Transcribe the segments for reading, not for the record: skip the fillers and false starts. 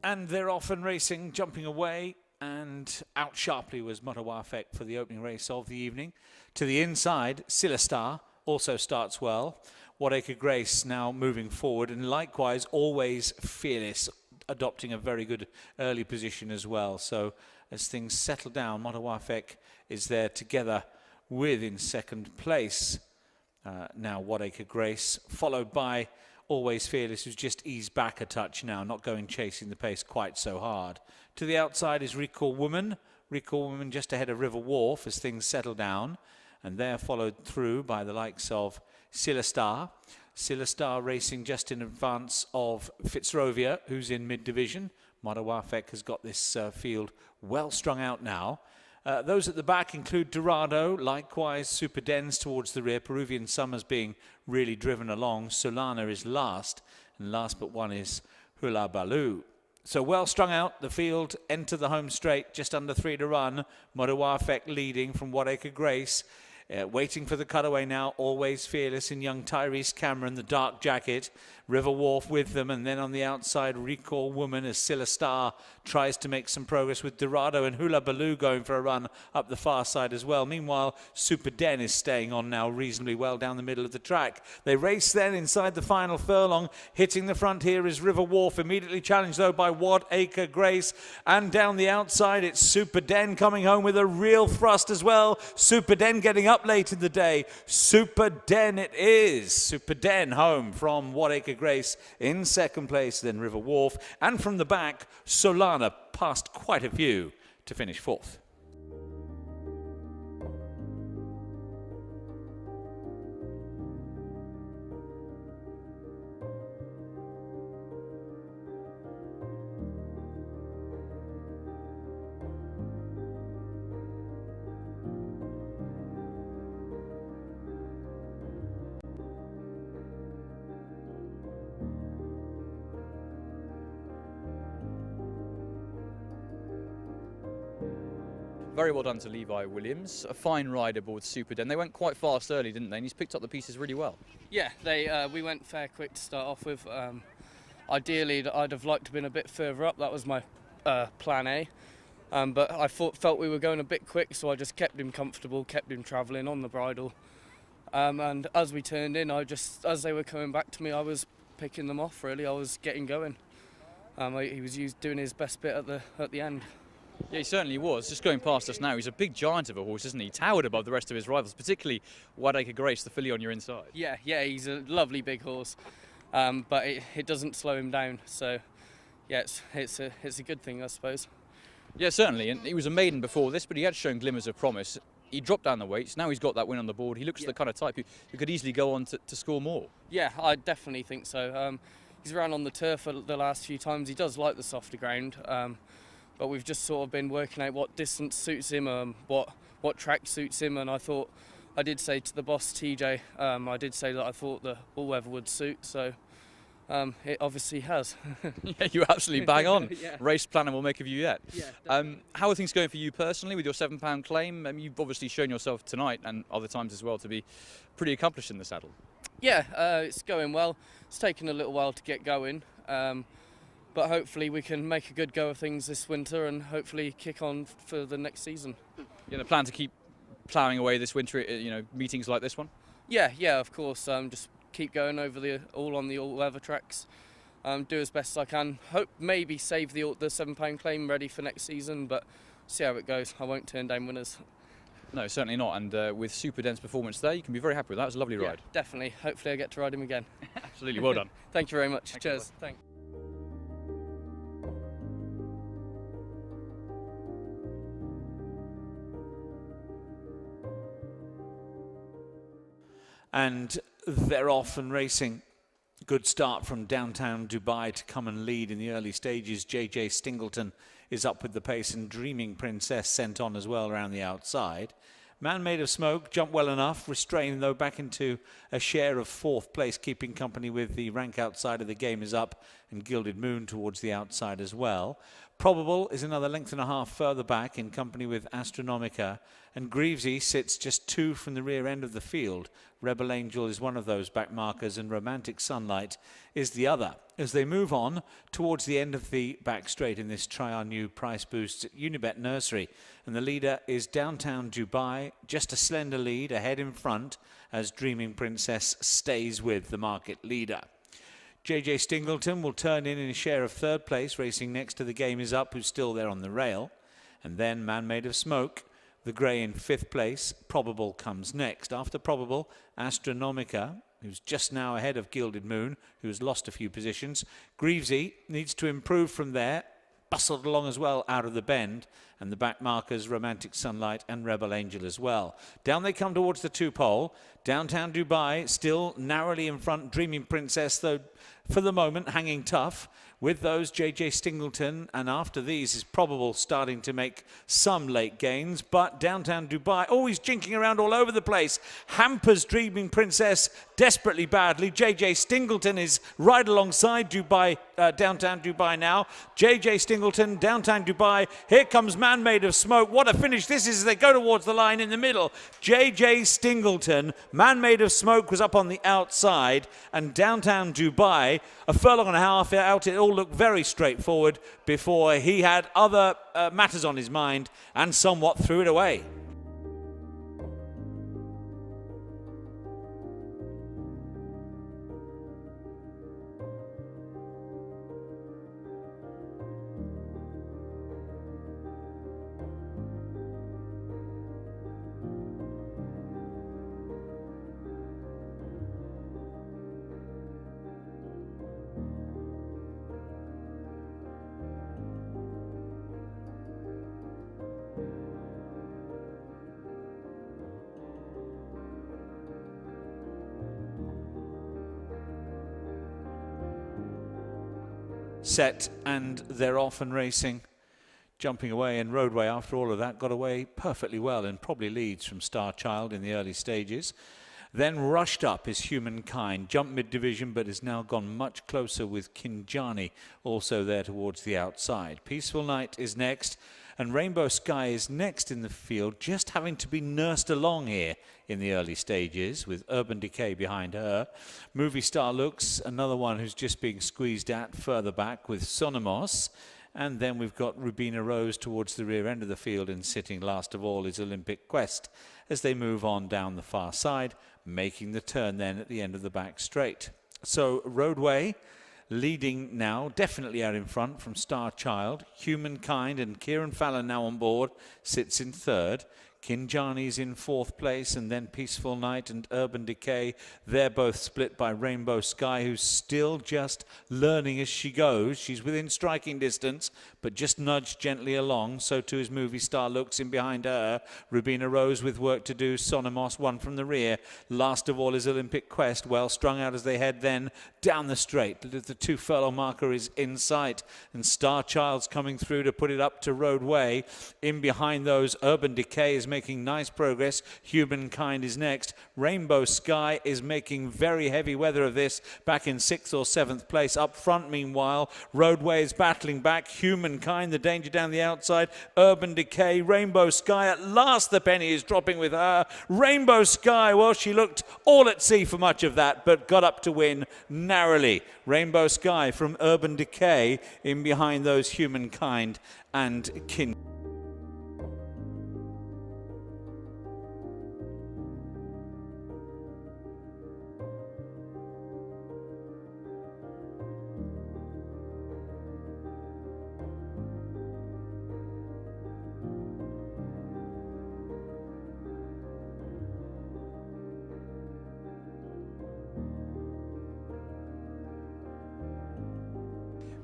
And they're off and racing, jumping away, and out sharply was Motawafek for the opening race of the evening. To the inside, Silastar also starts well. Whatacre Grace now moving forward, and likewise Always Fearless adopting a very good early position as well. So as things settle down, Motawafek is there together with in second place. Now Whatacre Grace, followed by Always Fearless, who's just eased back a touch now, not going chasing the pace quite so hard. To the outside is Recall Woman. Recall Woman just ahead of River Wharf as things settle down. And they're followed through by the likes of Silastar. Silastar racing just in advance of Fitzrovia, who's in mid-division. Motawafek has got this field well strung out now. Those at the back include Dorado, likewise Super Dens towards the rear, Peruvian Summers being really driven along. Solana is last, and last but one is Hula Baloo. So well strung out, the field enter the home straight, just under 3 to run. Motawafek leading from Whatacre Grace. Waiting for the cutaway now, Always Fearless in young Tyrese Cameron, the dark jacket. River Wharf with them, and then on the outside, Recall Woman as Silastar tries to make some progress with Dorado and Hula Baloo going for a run up the far side as well. Meanwhile, Super Den is staying on now reasonably well down the middle of the track. They race then inside the final furlong. Hitting the front here is River Wharf, immediately challenged though by Whatacre Grace. And down the outside, it's Super Den coming home with a real thrust as well. Super Den getting up late in the day. Super Den it is. Super Den home from Whatacre Grace in second place, then River Wharf, and from the back Solana passed quite a few to finish fourth. Very well done to Levi Williams. A fine ride aboard Super Den. They went quite fast early, didn't they? And he's picked up the pieces really well. Yeah, we went fair quick to start off with. Ideally, I'd have liked to have been a bit further up. That was my plan A. But I felt we were going a bit quick, so I just kept him comfortable, kept him travelling on the bridle. And as we turned in, as they were coming back to me, I was picking them off. Really, I was getting going. He was doing his best bit at the end. Yeah, he certainly was. Just going past us now, he's a big giant of a horse, isn't he? He towered above the rest of his rivals, particularly Whatacre Grace, the filly on your inside. Yeah, he's a lovely big horse, but it doesn't slow him down. So, yeah, it's a good thing, I suppose. Yeah, certainly. And he was a maiden before this, but he had shown glimmers of promise. He dropped down the weights. Now he's got that win on the board. He looks the kind of type who could easily go on to score more. Yeah, I definitely think so. He's ran on the turf for the last few times. He does like the softer ground. But we've just sort of been working out what distance suits him, what track suits him, and I did say to the boss TJ, I did say that I thought the all-weather would suit, so it obviously has. Yeah, you absolutely bang on. Yeah. Race planner will make of you yet. Yeah, how are things going for you personally with your £7 claim? You've obviously shown yourself tonight and other times as well to be pretty accomplished in the saddle. Yeah, it's going well. It's taken a little while to get going. But hopefully we can make a good go of things this winter and hopefully kick on for the next season. You know, plan to keep ploughing away this winter, meetings like this one? Yeah, of course. Just keep going over all on the all-weather tracks. Do as best as I can. Hope maybe save the £7 claim ready for next season, but see how it goes. I won't turn down winners. No, certainly not. And with Super Den's performance there, you can be very happy with that. It was a lovely ride. Yeah, definitely. Hopefully I get to ride him again. Absolutely. Well done. Thank you very much. Cheers. Thanks. And they're off and racing. Good start from downtown Dubai to come and lead in the early stages. JJ Stingleton is up with the pace, and Dreaming Princess sent on as well around the outside. Man Made of Smoke jumped well enough, restrained though back into a share of fourth place, keeping company with the rank outside of the Game Is Up and Gilded Moon towards the outside as well. Probable is another length and a half further back in company with Astronomica, and Greavesy sits just 2 from the rear end of the field. Rebel Angel is one of those back markers, and Romantic Sunlight is the other. As they move on towards the end of the back straight in this Try Our New Price Boost at Unibet Nursery, and the leader is Downtown Dubai, just a slender lead ahead in front as Dreaming Princess stays with the market leader. JJ Stingleton will turn in a share of 3rd place, racing next to The Game Is Up, who's still there on the rail. And then Man Made of Smoke, the grey in 5th place. Probable comes next. After Probable, Astronomica, who's just now ahead of Gilded Moon, who's lost a few positions. Greavesy needs to improve from there, bustled along as well out of the bend, and the back markers Romantic Sunlight and Rebel Angel as well. Down they come towards the 2-pole. Downtown Dubai still narrowly in front. Dreaming Princess, though, for the moment hanging tough with those JJ Stingleton, and after these is Probable starting to make some late gains, but Downtown Dubai always jinking around all over the place, hampers Dreaming Princess desperately badly. JJ Stingleton is right alongside Dubai, Downtown Dubai now. JJ Stingleton, Downtown Dubai, here comes Man Made of Smoke. What a finish this is as they go towards the line in the middle. JJ Stingleton, Man Made of Smoke was up on the outside, and Downtown Dubai, a furlong and a half out, it all looked very straightforward before he had other matters on his mind and somewhat threw it away. Set, and they're off and racing, jumping away, and Roadway after all of that got away perfectly well and probably leads from Star Child in the early stages. Then rushed up is Humankind, jumped mid-division but has now gone much closer with Kinjani also there towards the outside. Peaceful Night is next, and Rainbow Sky is next in the field, just having to be nursed along here in the early stages with Urban Decay behind her. Movie Star Looks, another one who's just being squeezed at further back with Sonamos. And then we've got Rubina Rose towards the rear end of the field, and sitting last of all is Olympic Quest as they move on down the far side, making the turn then at the end of the back straight. So Roadway leading now, definitely out in front from Star Child. Humankind and Kieran Fallon now on board, sits in 3rd. Kinjani's in 4th place, and then Peaceful Night and Urban Decay. They're both split by Rainbow Sky, who's still just learning as she goes. She's within striking distance, but just nudged gently along. So too is Movie Star Looks in behind her. Rubina Rose with work to do. Sonamos one from the rear. Last of all is Olympic Quest, well strung out as they head then down the straight. The 2 furlong marker is in sight, and Star Child's coming through to put it up to Roadway. In behind those, Urban Decay is making nice progress. Humankind is next. Rainbow Sky is making very heavy weather of this, back in 6th or 7th place. Up front, meanwhile, Roadway is battling back. Humankind, the danger down the outside. Urban Decay, Rainbow Sky. At last, the penny is dropping with her. Rainbow Sky, well, she looked all at sea for much of that, but got up to win narrowly. Rainbow Sky from Urban Decay in behind those Humankind and Kin.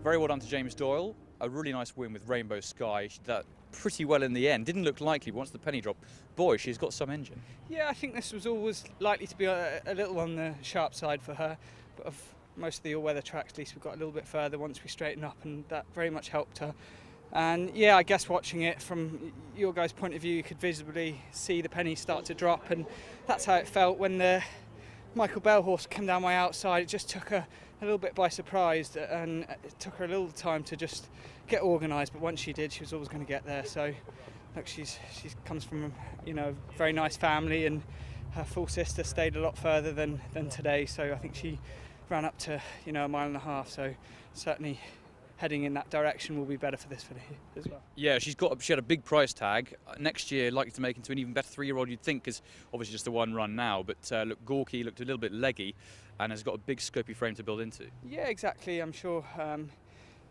Very well done to James Doyle. A really nice win with Rainbow Sky. She did that pretty well in the end. Didn't look likely once the penny dropped. Boy, she's got some engine. Yeah, I think this was always likely to be a little on the sharp side for her. But of most of the all-weather tracks, at least we got a little bit further once we straightened up, and that very much helped her. And yeah, I guess watching it from your guys' point of view, you could visibly see the penny start to drop, and that's how it felt when the Michael Bell horse came down my outside. It just took a a little bit by surprise, and it took her a little time to just get organised. But once she did, she was always going to get there. So, look, she comes from a very nice family, and her full sister stayed a lot further than today. So I think she ran up to a mile and a half. So certainly heading in that direction will be better for this filly as well. Yeah, she had a big price tag. Next year, likely to make into an even better 3-year-old, you'd think, because obviously just the one run now. But look, Gorky looked a little bit leggy and has got a big scopy frame to build into. Yeah, exactly. I'm sure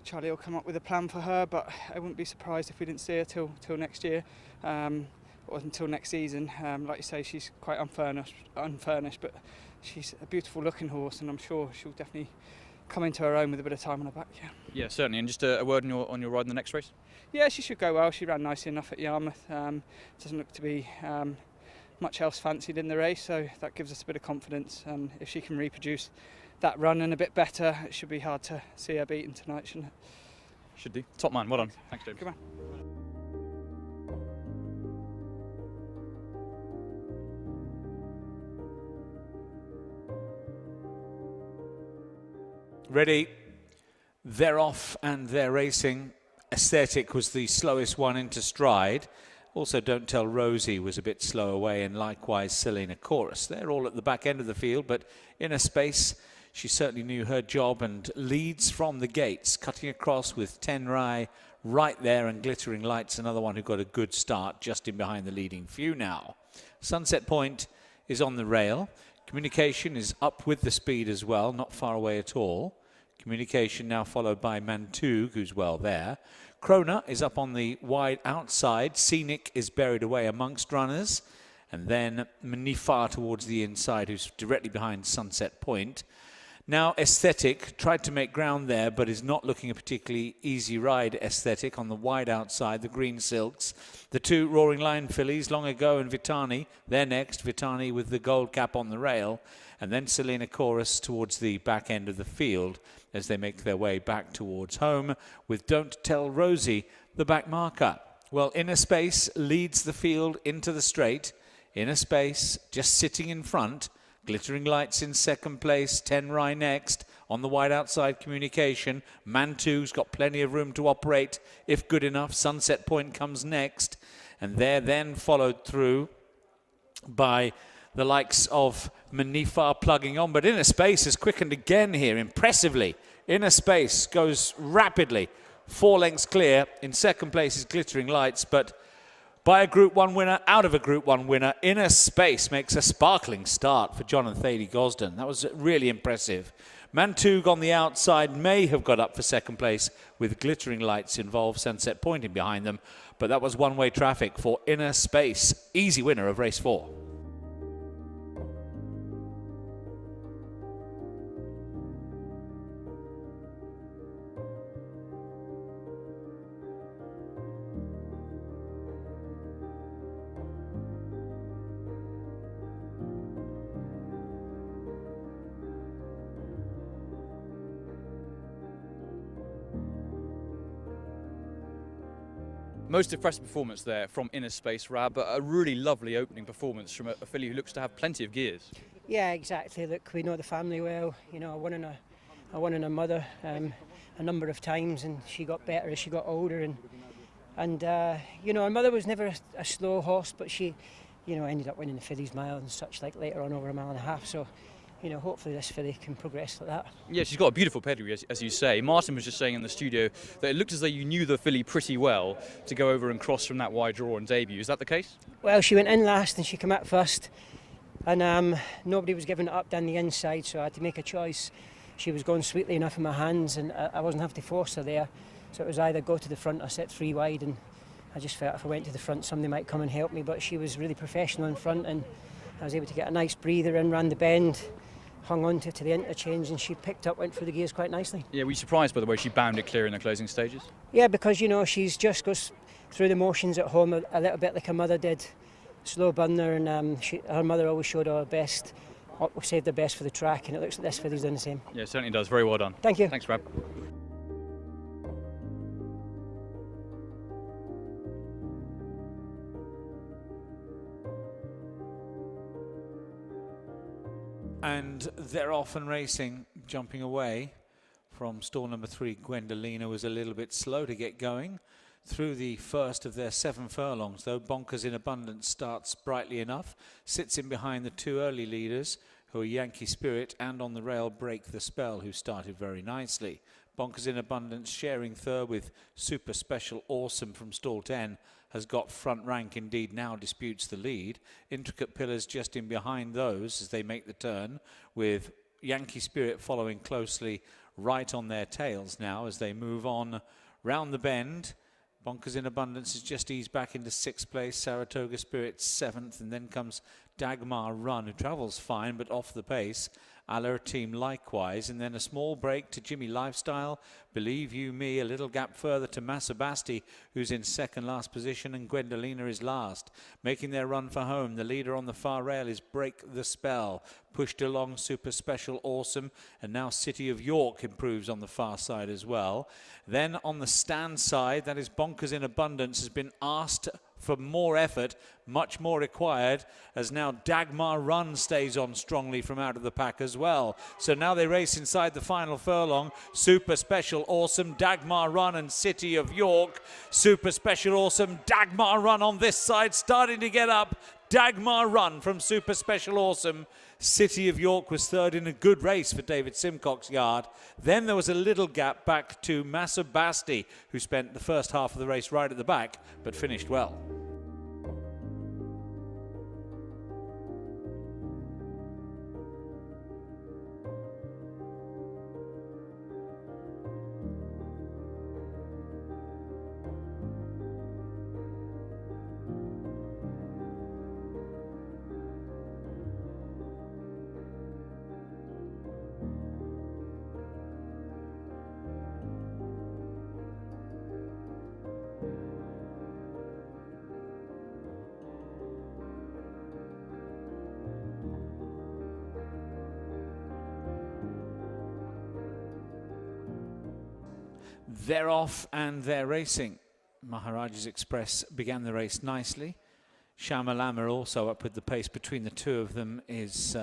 Charlie will come up with a plan for her, but I wouldn't be surprised if we didn't see her till next year, or until next season. Like you say, she's quite unfurnished, but she's a beautiful looking horse, and I'm sure she'll definitely come into her own with a bit of time on her back. Yeah, certainly. And just a word on your ride in the next race? Yeah, she should go well. She ran nicely enough at Yarmouth. Doesn't look to be much else fancied in the race, so that gives us a bit of confidence. And if she can reproduce that run and a bit better, it should be hard to see her beaten tonight, shouldn't it? Should do. Top man. Well done. Thanks, James. Come on. Ready, they're off and they're racing. Aesthetic was the slowest one into stride. Also, Don't Tell Rosie was a bit slow away, and likewise Selena Chorus. They're all at the back end of the field, but in a space, she certainly knew her job and leads from the gates, cutting across with Tenrai right there, and Glittering Lights, another one who got a good start just in behind the leading few now. Sunset Point is on the rail. Communication is up with the speed as well, not far away at all. Communication now followed by Mantug, who's well there. Krona is up on the wide outside. Scenic is buried away amongst runners. And then Manifar towards the inside, who's directly behind Sunset Point. Now Aesthetic tried to make ground there, but is not looking a particularly easy ride. Aesthetic on the wide outside, the green silks. The two Roaring Lion fillies, Long Ago and Vitani, they're next. Vitani with the gold cap on the rail. And then Selena Chorus towards the back end of the field as they make their way back towards home, with Don't Tell Rosie, the back marker. Well, Inner Space leads the field into the straight. Inner Space just sitting in front. Glittering Lights in second place, Tenrai next. On the wide outside, Communication. Mantug's got plenty of room to operate if good enough. Sunset Point comes next. And they're then followed through by the likes of Manifar plugging on. But Inner Space has quickened again here, impressively. Inner Space goes rapidly. 4 lengths clear. In second place is Glittering Lights, but by a Group 1 winner, out of a Group 1 winner, Inner Space makes a sparkling start for John and Thady Gosden. That was really impressive. Mantug on the outside may have got up for second place with Glittering Lights involved, Sunset Point in behind them, but that was one-way traffic for Inner Space. Easy winner of race 4. Most impressive performance there from Inner Space, Rab, but a really lovely opening performance from a filly who looks to have plenty of gears. Yeah, exactly. Look, we know the family well. You know, I won in her mother a number of times, and she got better as she got older. And you know, her mother was never a slow horse, but she, you know, ended up winning the Fillies Mile and such like later on over a mile and a half. So, you know, hopefully this filly can progress like that. Yeah, she's got a beautiful pedigree, as you say. Martin was just saying in the studio that it looked as though you knew the filly pretty well to go over and cross from that wide draw and debut. Is that the case? Well, she went in last and she came out first, and nobody was giving it up down the inside, so I had to make a choice. She was going sweetly enough in my hands, and I wasn't having to force her there. So it was either go to the front or set 3 wide, and I just felt if I went to the front, somebody might come and help me. But she was really professional in front, and I was able to get a nice breather in, ran the bend, hung on to the interchange, and she picked up, went through the gears quite nicely. Yeah, were you surprised by the way she bounded clear in the closing stages? Yeah, because, you know, she's just goes through the motions at home a little bit like her mother did. Slow burner, and her mother always showed her best, saved her best for the track, and it looks like this filly's done the same. Yeah, it certainly does. Very well done. Thank you. Thanks, Rab. And they're off and racing. jumping away from stall number 3, Gwendolina, was a little bit slow to get going. Through the first of their 7 furlongs, though, Bonkers in Abundance starts brightly enough, sits in behind the 2 early leaders, who are Yankee Spirit and On the Rail Break the Spell, who started very nicely. Bonkers in Abundance sharing third with Super Special Awesome from stall 10, has got front rank, indeed now disputes the lead. Intricate Pillars just in behind those as they make the turn, with Yankee Spirit following closely right on their tails now as they move on round the bend. Bonkers in Abundance has just eased back into 6th place, Saratoga Spirit 7th, and then comes Dagmar Run, who travels fine but off the pace. Aller Team likewise, and then a small break to Jimmy Lifestyle, Believe You Me, a little gap further to Masabasti, who's in second last position, and Gwendolina is last. Making their run for home, the leader on the far rail is Break the Spell, pushed along Super Special Awesome, and now City of York improves on the far side as well. Then on the stand side, that is Bonkers in Abundance, has been asked for more effort, much more required, as now Dagmar Run stays on strongly from out of the pack as well. So now they race inside the final furlong. Super Special Awesome, Dagmar Run and City of York. Super Special Awesome, Dagmar Run on this side, starting to get up. Dagmar Run from Super Special Awesome. City of York was third in a good race for David Simcock's yard. Then there was a little gap back to Masabasti, who spent the first half of the race right at the back, but finished well. They're off and they're racing. Maharaja's Express began the race nicely. Shamalama also up with the pace. Between the two of them is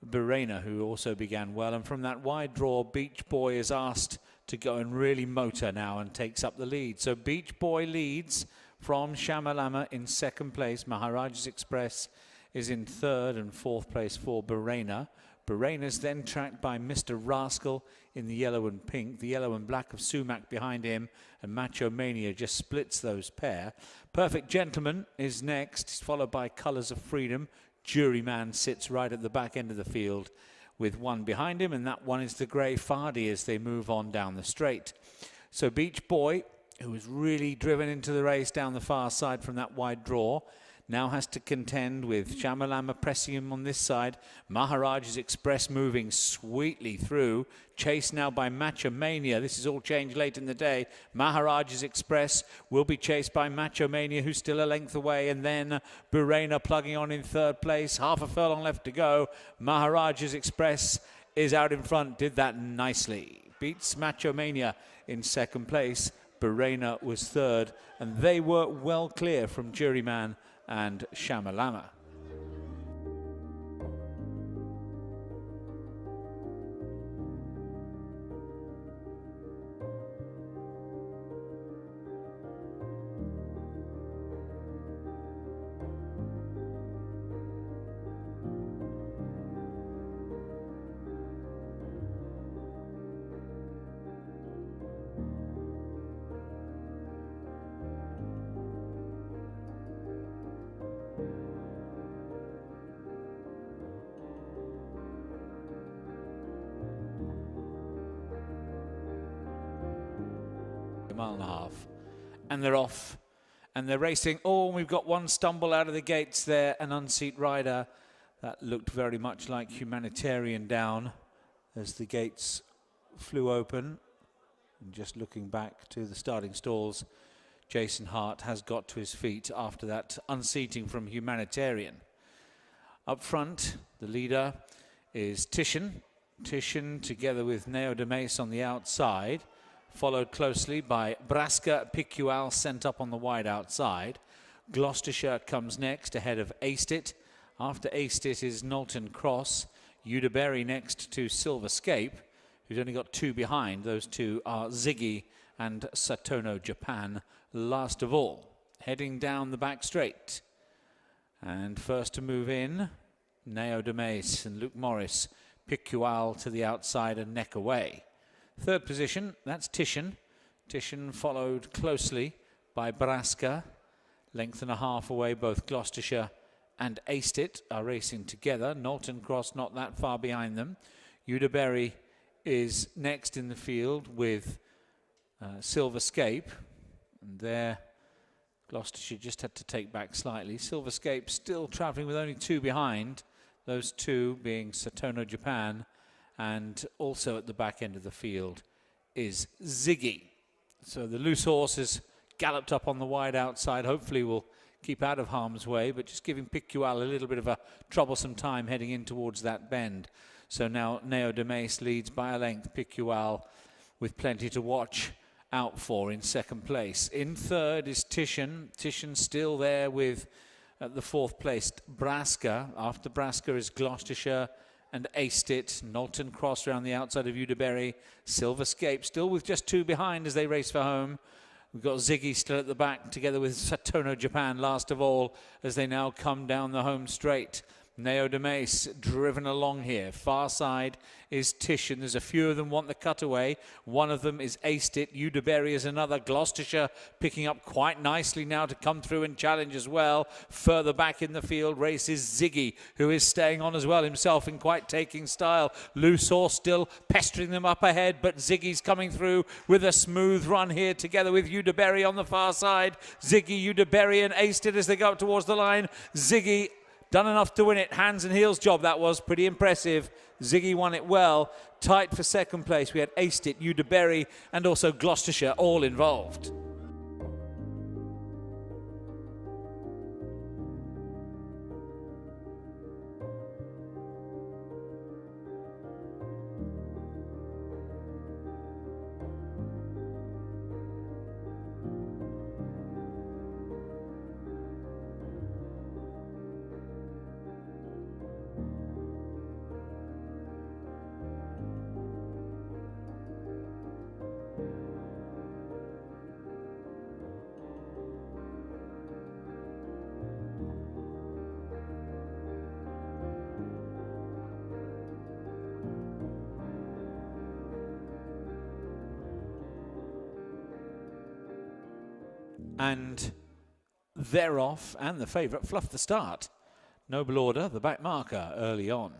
Berena, who also began well. And from that wide draw, Beach Boy is asked to go and really motor now and takes up the lead. So Beach Boy leads from Shamalama in 2nd place. Maharaja's Express is in 3rd and 4th place for Berena. Berena's then tracked by Mr. Rascal in the yellow and pink. The yellow and black of Sumac behind him, and Macho Mania just splits those pair. Perfect Gentleman is next. He's followed by Colours of Freedom. Juryman sits right at the back end of the field with one behind him, and that one is the Grey Fardy as they move on down the straight. So Beach Boy, who was really driven into the race down the far side from that wide draw, now has to contend with Shamalama pressing him on this side. Maharaja's Express moving sweetly through. Chased now by Macho Mania. This is all changed late in the day. Maharaja's Express will be chased by Macho Mania, who's still a length away. And then Burena plugging on in 3rd place. Half a furlong left to go. Maharaja's Express is out in front. Did that nicely. Beats Macho Mania in 2nd place. Burena was 3rd. And they were well clear from Juryman and Shamalama. A mile and a half, and they're off and they're racing. Oh, we've got one stumble out of the gates there, an unseat rider. That looked very much like Humanitarian down as the gates flew open. And just looking back to the starting stalls, Jason Hart has got to his feet after that unseating from Humanitarian. Up front, the leader is Titian together with Neo de Mace on the outside, followed closely by Brasca Picual sent up on the wide outside. Gloucestershire comes next ahead of Aced It. After Aced It is Knowlton Cross. Udaberry next to Silverscape, who's only got 2 behind. Those two are Ziggy and Satono Japan last of all. Heading down the back straight. And first to move in, Neo Demes and Luke Morris. Picual to the outside and neck away. Third position, that's Titian. Titian followed closely by Braska. Length and a half away, both Gloucestershire and Aced It are racing together. Knowlton Cross not that far behind them. Udaberry is next in the field with Silverscape. And there, Gloucestershire just had to take back slightly. Silverscape still travelling with only 2 behind. Those 2 being Satono Japan, and also at the back end of the field is Ziggy. So the loose horse has galloped up on the wide outside. Hopefully will keep out of harm's way, but just giving Picual a little bit of a troublesome time heading in towards that bend. So now Neo Demes leads by a length. Picual with plenty to watch out for in second place. In third is Titian. Titian still there with at the 4th placed Braska. After Braska is Gloucestershire and Aced It. Knowlton Cross around the outside of Udaberry. Silverscape still with just 2 behind as they race for home. We've got Ziggy still at the back together with Satono Japan last of all as they now come down the home straight. Neo Demes driven along here. Far side is Titian. There's a few of them want the cutaway. One of them is Aced It. Udaberry is another. Gloucestershire picking up quite nicely now to come through and challenge as well. Further back in the field races Ziggy, who is staying on as well himself in quite taking style. Loose horse still pestering them up ahead, but Ziggy's coming through with a smooth run here together with Udaberry on the far side. Ziggy, Udaberry and Aced It as they go up towards the line. Ziggy done enough to win it. Hands and heels job, that was pretty impressive. Ziggy won it well. Tight for second place. We had Aced It, Udaberry, and also Gloucestershire all involved. And they're off, and the favourite Fluff the start. Noble Order, the back marker early on,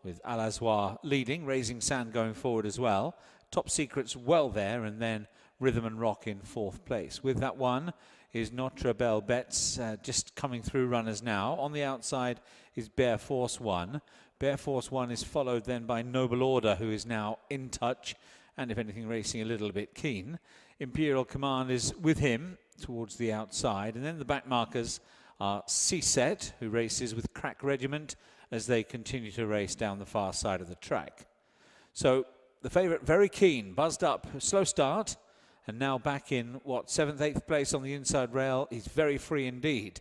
with Al Azwar leading, Raising Sand going forward as well. Top Secret's well there, and then Rhythm and Rock in 4th place. With that one is Notre Belle Bets, just coming through runners now. On the outside is Bear Force 1. Bear Force 1 is followed then by Noble Order, who is now in touch, and if anything racing a little bit keen. Imperial Command is with him towards the outside, and then the back markers are C-Set, who races with Crack Regiment as they continue to race down the far side of the track. So the favourite very keen, buzzed up, slow start, and now back in, 7th, 8th place on the inside rail. He's very free indeed.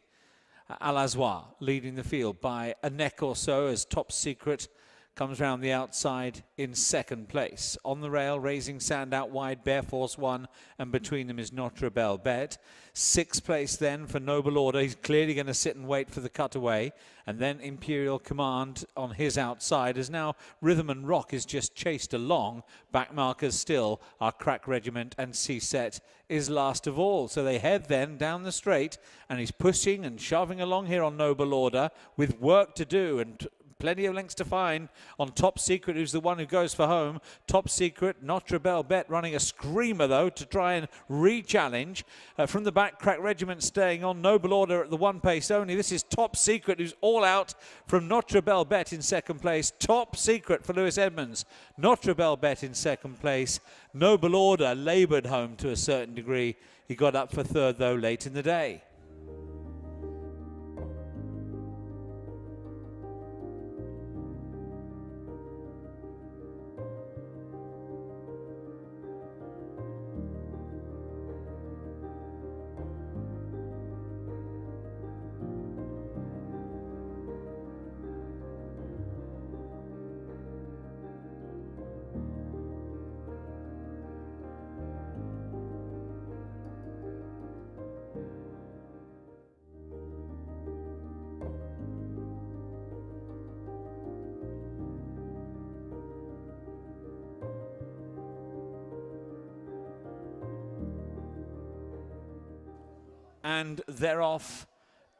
Al Azwar leading the field by a neck or so as Top Secret comes round the outside in 2nd place. On the rail, Raising Sand out wide, Bear Force 1, and between them is Notre Belle Bet. 6th place then for Noble Order. He's clearly going to sit and wait for the cutaway. And then Imperial Command on his outside, as now Rhythm and Rock is just chased along. Back markers still are Crack Regiment, and C-Set is last of all. So they head then down the straight, and he's pushing and shoving along here on Noble Order with work to do and plenty of links to find on Top Secret, who's the one who goes for home. Top Secret, Notre Belle Bet running a screamer, though, to try and re-challenge. From the back, Crack Regiment staying on. Noble Order at the 1 pace only. This is Top Secret, who's all out from Notre Belle Bet in 2nd place. Top Secret for Lewis Edmonds. Notre Belle Bet in 2nd place. Noble Order laboured home to a certain degree. He got up for 3rd, though, late in the day. and they're off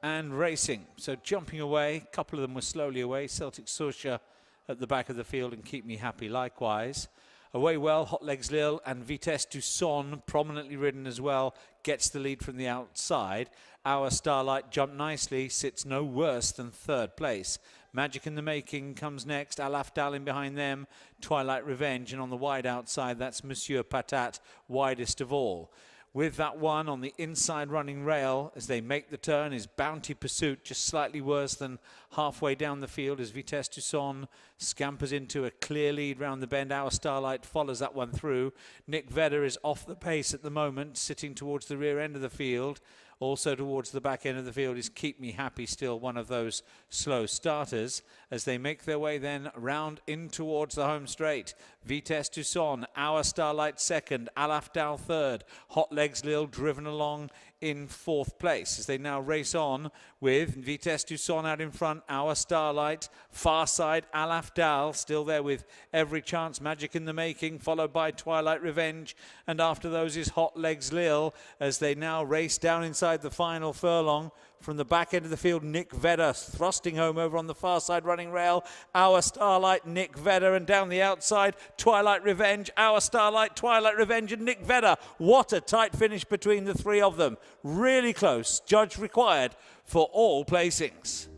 and racing. So jumping away, a couple of them were slowly away. Celtic Sorsha at the back of the field and Keep Me Happy likewise. Away well, Hot Legs Lil and Vitesse du Son, prominently ridden as well, gets the lead from the outside. Our Starlight jumped nicely, sits no worse than third place. Magic in the Making comes next, Alaf Dal behind them, Twilight Revenge, and on the wide outside, that's Monsieur Patat, widest of all. With that one on the inside running rail as they make the turn is Bounty Pursuit, just slightly worse than halfway down the field as Vitesse du Son scampers into a clear lead round the bend. Our Starlight follows that one through. Nick Vedder is off the pace at the moment, sitting towards the rear end of the field. Also towards the back end of the field is Keep Me Happy, still one of those slow starters, as they make their way then round in towards the home straight. Vitesse du Son, Our Starlight second, Alaf Dal third, Hot Legs Lil driven along in fourth place as they now race on with Vitesse du Son out in front, Our Starlight, far side Alaf Dal still there with Every Chance, Magic in the Making, followed by Twilight Revenge, and after those is Hot Legs Lil as they now race down inside the final furlong. From the back end of the field, Nick Vedder thrusting home over on the far side running rail. Our Starlight, Nick Vedder, and down the outside, Twilight Revenge. Our Starlight, Twilight Revenge, and Nick Vedder. What a tight finish between the three of them. Really close. Judge required for all placings.